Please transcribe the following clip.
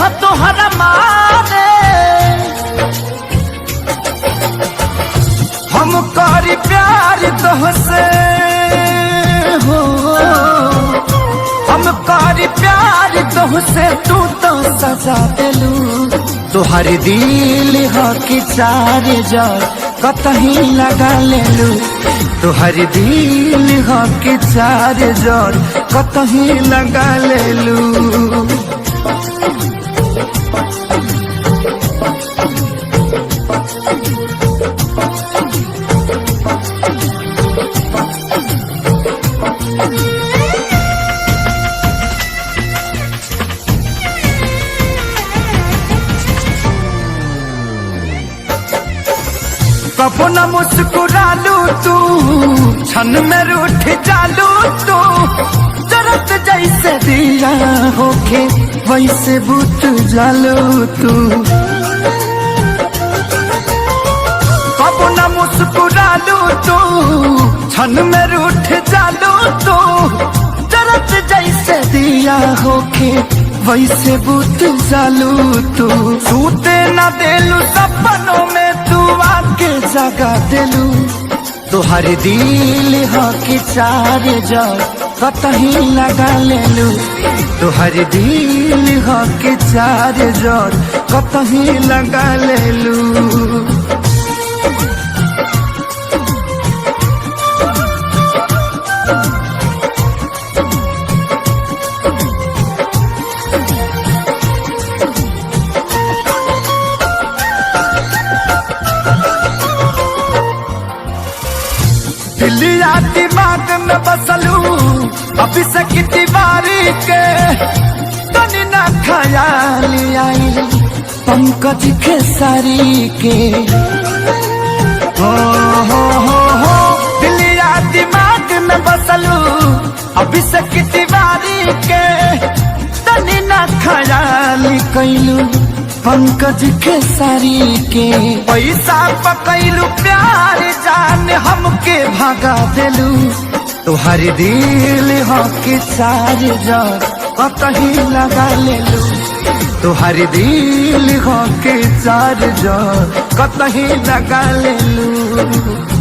ह तोहरा मारे हम करी प्यार तोहसे हो, हम करी प्यार तोहसे तू तो सजा देलू। तोहर दिल ह कि चार जार कतही लगा लेलू। तोहर दिल ह कि चार जार कतही लगा लेलू। कबो न मुस्कुरालू तू, क्षण में रूठ जालू तू। जरत जैसे दिया होके वैसे बुझ जालू तू। कबो न मुस्कुरालू तू, क्षण में रूठ जालू तू। जरत जैसे दिया होके वैसे बुझ जालू तू। सूते न देलू सपनों में तू आके जगा देलू। तोहर दिल ह कि चार जार कतही लगा लेलू। तोहर दिल ह कि चार जार कतही लगा लेलू। दिलिया दिमाग में बसलू अभी से की दीवारी के। तनी ना ख्याल आई पंकज खेसारी के। हो दिलिया दिमाग में बसलू अभी से की दीवारी के। तनी ना ख्याल कैलू पंकज खेसारी के। पैसा पकैलू प्यार जान हमके भगा देलू। तोहर दिल ह कि चार जार कतही लगा लेलू। तोहर दिल ह कि चार जार कतही लगा लेलू।